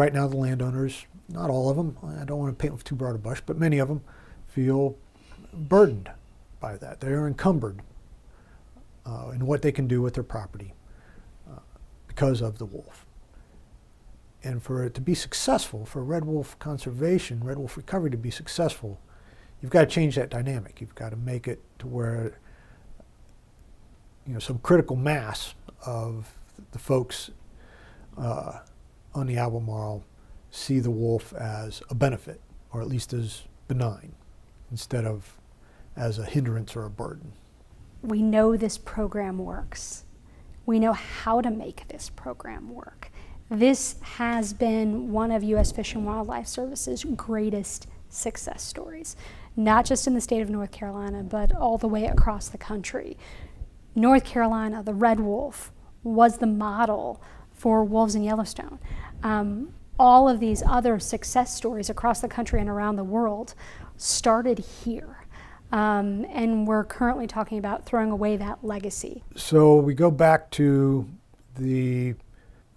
Right now the landowners, not all of them, I don't want to paint with too broad a brush, but many of them feel burdened by that. They are encumbered in what they can do with their property because of the wolf. And for it to be successful, for red wolf conservation, red wolf recovery to be successful, you've got to change that dynamic. You've got to make it to where some critical mass of the folks on the Albemarle see the wolf as a benefit, or at least as benign, instead of as a hindrance or a burden. We know this program works. We know how to make this program work. This has been one of U.S. Fish and Wildlife Service's greatest success stories, not just in the state of North Carolina, but all the way across the country. North Carolina, the red wolf, was the model for wolves in Yellowstone. All of these other success stories across the country and around the world started here. And we're currently talking about throwing away that legacy. So we go back to the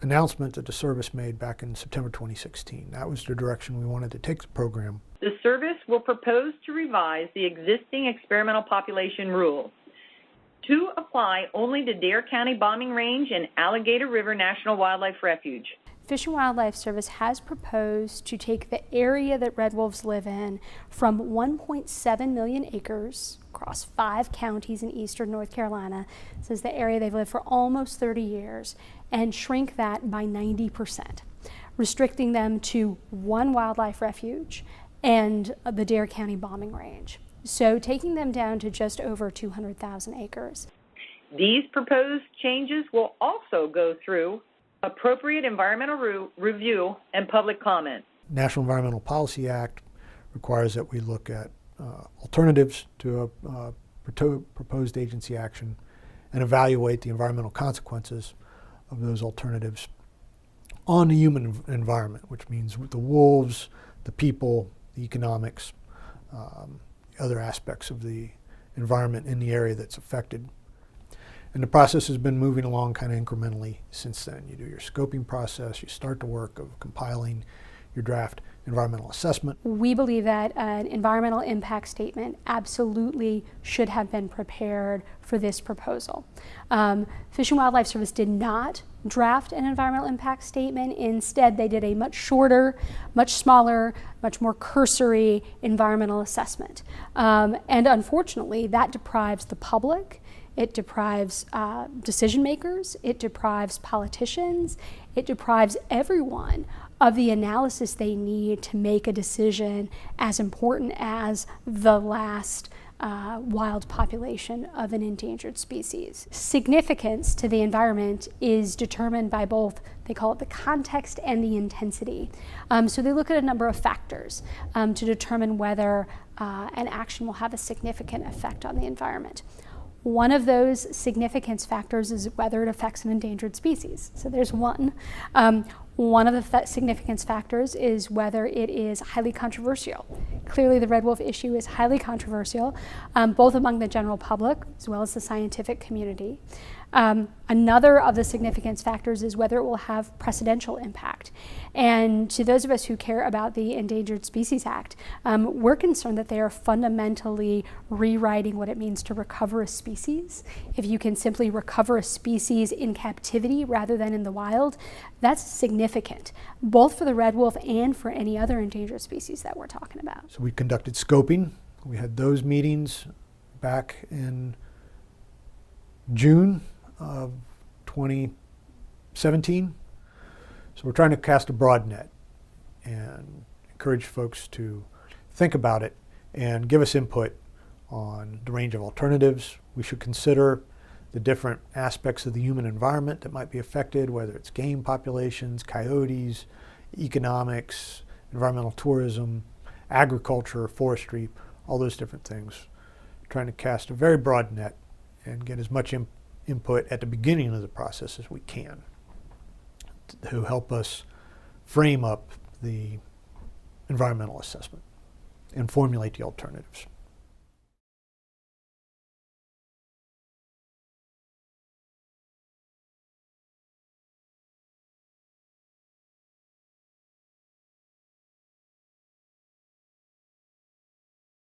announcement that the service made back in September 2016. That was the direction we wanted to take the program. The service will propose to revise the existing experimental population rules to apply only to Dare County Bombing Range and Alligator River National Wildlife Refuge. Fish and Wildlife Service has proposed to take the area that red wolves live in from 1.7 million acres across 5 counties in eastern North Carolina, this is the area they've lived for almost 30 years, and shrink that by 90%, restricting them to 1 wildlife refuge and the Dare County Bombing Range. So taking them down to just over 200,000 acres. These proposed changes will also go through appropriate environmental review and public comment. National Environmental Policy Act requires that we look at alternatives to a proposed agency action and evaluate the environmental consequences of those alternatives on the human environment, which means the wolves, the people, the economics, other aspects of the environment in the area that's affected. And the process has been moving along kind of incrementally since then. You do your scoping process, you start the work of compiling your draft environmental assessment. We believe that an environmental impact statement absolutely should have been prepared for this proposal. Fish and Wildlife Service did not draft an environmental impact statement. Instead, they did a much shorter, much smaller, much more cursory environmental assessment. And unfortunately, that deprives the public, it deprives decision makers, it deprives politicians, it deprives everyone of the analysis they need to make a decision as important as the last wild population of an endangered species. Significance to the environment is determined by both, they call it the context and the intensity. So they look at a number of factors to determine whether an action will have a significant effect on the environment. One of those significance factors is whether it affects an endangered species. So there's one. One of the significance factors is whether it is highly controversial. Clearly the red wolf issue is highly controversial, both among the general public as well as the scientific community. Another of the significance factors is whether it will have precedential impact. And to those of us who care about the Endangered Species Act, we're concerned that they are fundamentally rewriting what it means to recover a species. If you can simply recover a species in captivity rather than in the wild, that's significant, both for the red wolf and for any other endangered species that we're talking about. So we conducted scoping. We had those meetings back in June of 2017. So we're trying to cast a broad net and encourage folks to think about it and give us input on the range of alternatives we should consider, the different aspects of the human environment that might be affected, whether it's game populations, coyotes, economics, environmental tourism, agriculture, forestry, all those different things. Trying to cast a very broad net and get as much input at the beginning of the process as we can to help us frame up the environmental assessment and formulate the alternatives.